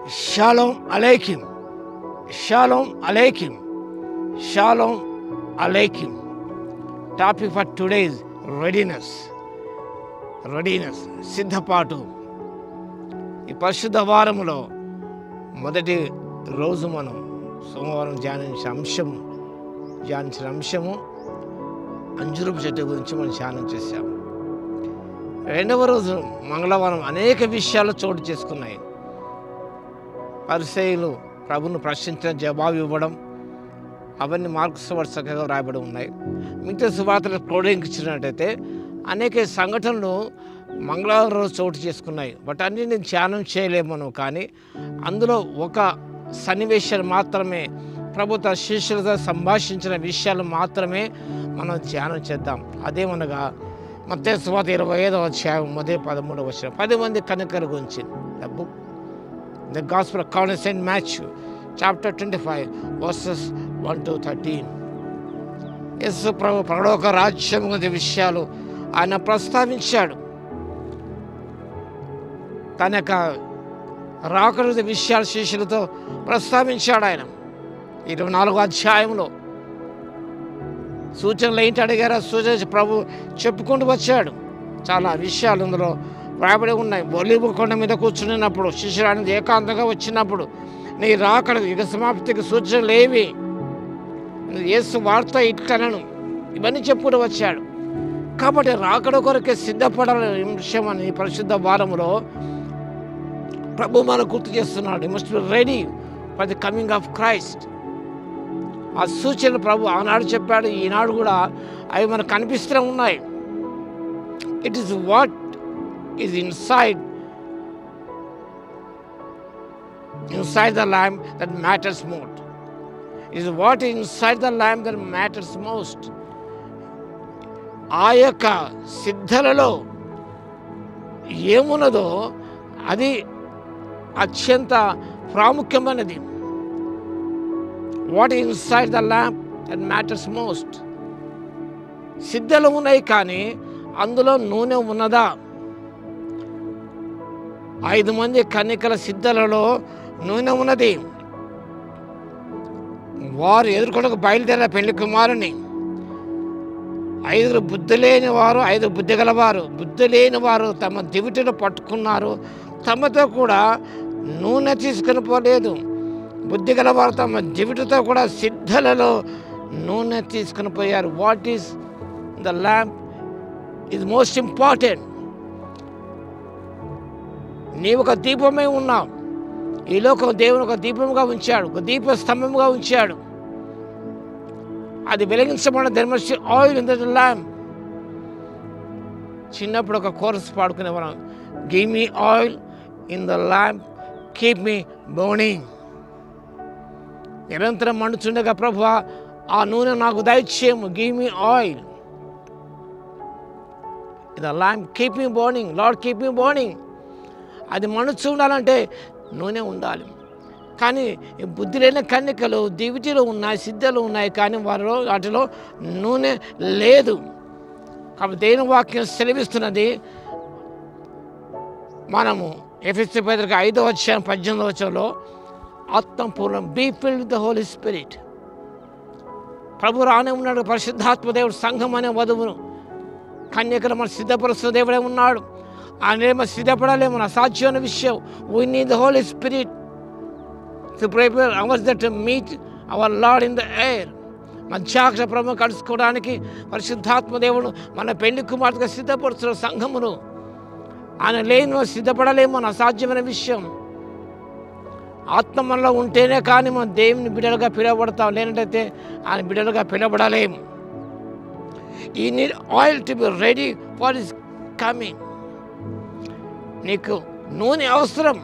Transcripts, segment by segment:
Shalom Aleichem. Shalom Aleichem. Shalom Aleichem. Topic for today is readiness. Readiness. సిద్ధపాటు. ఈ పరిశుద్ధ వారములో మొదటి రోజు మనం సోమవారం ధ్యానించిన అంశము అంజూరపు చెట్టు గురించి మనం ధ్యానం చేశాము. రెండవ రోజు మంగళవారం అనేక విషయాలు చోటు చేసుకున్నాయి. పరిసయ్యులు ప్రభును ప్రశ్నించిన జవాబు ఇవ్వడం, అవన్నీ మార్క్స్ వారు చక్కగా రాయబడి ఉన్నాయి. మిగతా సువార్తలు క్రోడీకరించినట్టయితే అనేక సంఘటనలు మంగళవారం రోజు చోటు చేసుకున్నాయి. బట్ అన్నీ నేను ధ్యానం చేయలేమను, కానీ అందులో ఒక సన్నివేశాలు మాత్రమే, ప్రభుత్వ శిష్యులతో సంభాషించిన విషయాలు మాత్రమే మనం ధ్యానం చేద్దాం. అదేమనగా మత్తయి సువార్త 25వ అధ్యాయం మొదటి 13వ వచనం, 10 మంది కన్యకల గురించి. The Gospel according to St. Matthew, chapter 25, verses 1 to 13. యేసు ప్రభు పరలోక రాజ్యం గురించి విషయాలు ఆయన ప్రస్తావించాడు. తన యొక్క రాకడ విషయాలు శిష్యులతో ప్రస్తావించాడు. ఆయన 24వ అధ్యాయంలో సూచనలు ఏంటి అడిగారో సూచన ప్రభు చెప్పుకుంటూ వచ్చాడు. చాలా విషయాలు అందులో రాబడి ఉన్నాయి. ఒలీవ కొండ మీద కూర్చున్నప్పుడు శిష్యులు అనేది ఏకాంతంగా వచ్చినప్పుడు, నీ రాకడ యుగ సమాప్తికి సూచనలు ఏవి, యేసు వార్త ఇట్లనను, ఇవన్నీ చెప్పుకుంటూ వచ్చాడు. కాబట్టి రాకడ కొరకే సిద్ధపడాలనే విషయం అని పరిశుద్ధ వారములో ప్రభు మనకు గుర్తు చేస్తున్నాడు. You must be ready for the coming of Christ. ఆ సూచనలు ప్రభు ఆనాడు చెప్పాడు, ఈనాడు కూడా అవి మనకు కనిపిస్తూనే ఉన్నాయి. It is what is inside the lamb that matters most. Is what is inside the lamb that matters most. ఆ యొక్క సిద్ధలలో ఏమున్నదో అది అత్యంత ప్రాముఖ్యమైనది. What is inside the lamp that matters most. సిద్ధలు ఉన్నాయి, కానీ అందులో నూనె ఉన్నదా? 5 మంది కన్యకల సిద్ధలలో నూనె ఉన్నది. వారు ఎదుర్కొనకు బయలుదేరిన పెళ్లి కుమారుని. 5 బుద్ధి లేని వారు, 5 బుద్ధి గలవారు. బుద్ధి లేని వారు తమ దివిటిలో పట్టుకున్నారు, తమతో కూడా నూనె తీసుకుని పోలేదు. బుద్ధి గలవారు తమ దివిటితో కూడా సిద్ధలలో నూనె తీసుకుని పోయారు. What is the lamp is most important. నీవు ఒక దీపమే ఉన్నావు. ఈ లోకం దేవుని ఒక దీపముగా ఉంచాడు, ఒక దీప స్తంభముగా ఉంచాడు. అది వెలిగించబడిన ధర్మశ్రీ ఆయిల్ ఇన్ ద ల్యాంప్. చిన్నప్పుడు ఒక కోరస్ పాడుకునేవాళ్ళం, give me oil in the lamp, keep me burning. నిరంతరం మండుచుండగా ప్రభువా ఆ నూనె నాకు దయచేయము, give me oil in the lamp, keep me burning, Lord keep me burning. అది మనసు ఉండాలంటే నూనె ఉండాలి. కానీ బుద్ధి లేని కన్యకలు దివిటిలో ఉన్నాయి, సిద్ధలు ఉన్నాయి, కానీ వాటిలో నూనె లేదు. కాబట్టి దేవుని వాక్యం సెలవిస్తున్నది, మనము ఎఫెసీ పత్రిక 5వ అధ్యాయం 18వ వచనంలో ఆత్మపూర్ణం, be filled with the Holy Spirit. ప్రభు రానే ఉన్నాడు. పరిశుద్ధాత్మ దేవుడు సంఘం అనే వధువును కన్యకలు మన సిద్ధపరుస్తున్న దేవుడే ఉన్నాడు. ఆయన సిద్ధపడాలేమో అసాధ్యమైన విషయం. We need the Holy Spirit to prepare ours that meet our Lord in the air. మధ్యాక్ష ప్రభు కలుసుకోవడానికి పరిశుద్ధాత్మ దేవుడు మన పెళ్లి కుమార్తెగా సిద్ధపరుస్తున్న సంఘమును. ఆయన లేని సిద్ధపడలేమో అసాధ్యమైన విషయం. ఆత్మ మనలో ఉంటేనే కానీ మనం దేవుని బిడ్డలుగా పిలువబడతాం, లేనట్టయితే ఆయన బిడ్డలుగా పిలువబడలేము. You need oil to be ready for his coming. నీకు నూనె అవసరం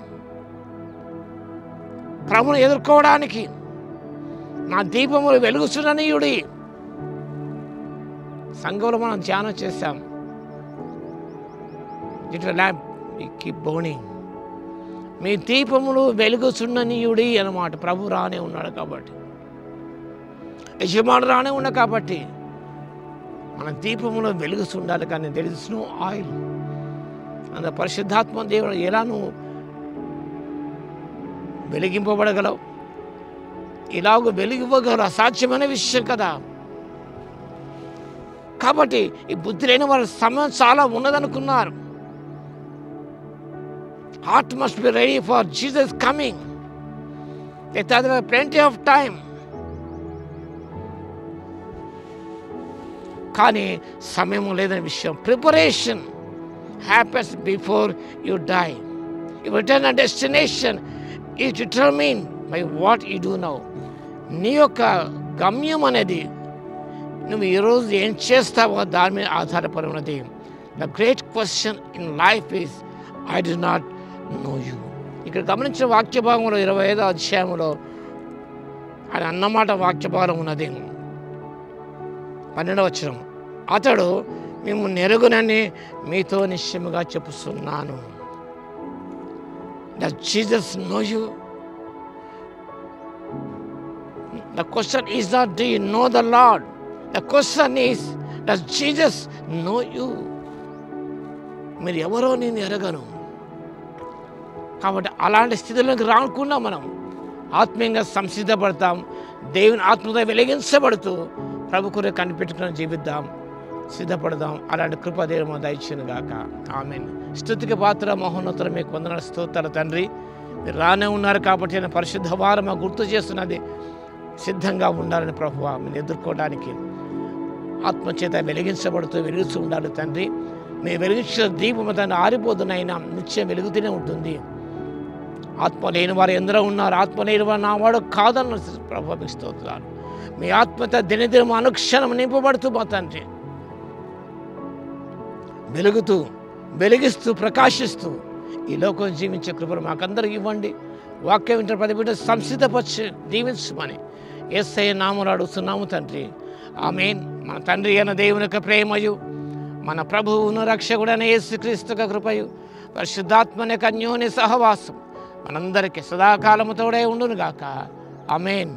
ప్రభుని ఎదుర్కోవడానికి. నా దీపములు వెలుగుచున్ననీయుడి. సంఘంలో మనం ధ్యానం చేశాం, ఇట్ ల్యాంప్ కీప్ బర్నింగ్. మీ దీపములు వెలుగుచున్ననీయుడి అన్నమాట. ప్రభు రానే ఉన్నాడు కాబట్టి, యజమానుడు రానే ఉన్నాడు కాబట్టి మన దీపములు వెలుగుచుండాలి. కానీ దెర్ ఇస్ నో ఆయిల్. అంత పరిశుద్ధాత్మ దేవుడు ఎలా నువ్వు వెలిగింపబడగలవు. ఇలాగ వెలిగివ్వగలరు అసాధ్యమైన విషయం కదా. కాబట్టి ఈ బుద్ధి లేని వారి సమయం చాలా ఉన్నదనుకున్నారు. Heart must be ready for Jesus coming. Plenty of time. కానీ సమయం లేదని విషయం. Preparation happens before you die. Your return destination is determine by what you do now. నీ యొక్క గమ్యం అనేది నువ్వు ఈరోజు ఏం చేస్తావో దాని మీద ఆధారపడి ఉన్నది. The great question in life is I do not know you. ఇక్కడ గమనించిన వాక్య భాగంలో 25వ అధ్యాయంలో ఆయన అన్నమాట వాక్య భాగం ఉన్నది. 12వ వచనం, అతడు మిమ్మల్ని ఎరుగునని మీతో నిశ్చయముగా చెప్పుస్తున్నాను. Does Jesus know you? The question is not do you know the Lord? The question is does Jesus know you? మీరు ఎవరో నేను ఎరగను. కాబట్టి అలాంటి స్థితిలోకి రాకుండా మనం ఆత్మీయంగా సంసిద్ధపడతాం. దేవుని ఆత్మతో వెలిగించబడుతూ ప్రభు కొరకు కనిపెట్టుకుని జీవిద్దాం, సిద్ధపడదాం. అలాంటి కృప దేవుడు దయచేయును గాక. ఆమేన్. స్తుతికి పాత్ర మహోన్నతుల మీకు వందనాలు, స్తోత్రాలు తండ్రి. మీరు రానే ఉన్నారు కాబట్టి నేను పరిశుద్ధ వారం గుర్తు చేస్తున్నది సిద్ధంగా ఉండాలని ప్రభువా, మీరు ఎదుర్కోవడానికి ఆత్మచేత వెలిగించబడుతూ వెలుగుతూ ఉండాలి తండ్రి. మేము వెలిగించిన దీపం తను ఆరిపోతున్నైనా నిత్యం వెలుగుతూనే ఉంటుంది. ఆత్మ లేని వారు ఎందరో ఉన్నారు. ఆత్మ లేని వారు నా వాడు కాదన్న ప్రభువా మీకు స్తోత్రాలు. మీ ఆత్మత దినదినం అనుక్షణం నింపబడుతూ మా తండ్రి వెలిగిస్తూ ప్రకాశిస్తూ ఈ లోకం జీవించే కృపను మాకందరికి ఇవ్వండి. వాక్యం వింటే ప్రతి బిడ్డ సంసిద్ధపరిచి దీవించమని యేసయ్య నామములో అడుగుతున్నాము తండ్రి. ఆమేన్. మన తండ్రి అయిన దేవుని యొక్క ప్రేమయు, మన ప్రభువును రక్షకుడైన యేసుక్రీస్తు యొక్క కృపయు, పరిశుద్ధాత్మని యొక్క అన్యోన్య సహవాసం మనందరికీ సదాకాలము తోడై ఉండును గాక. ఆమేన్.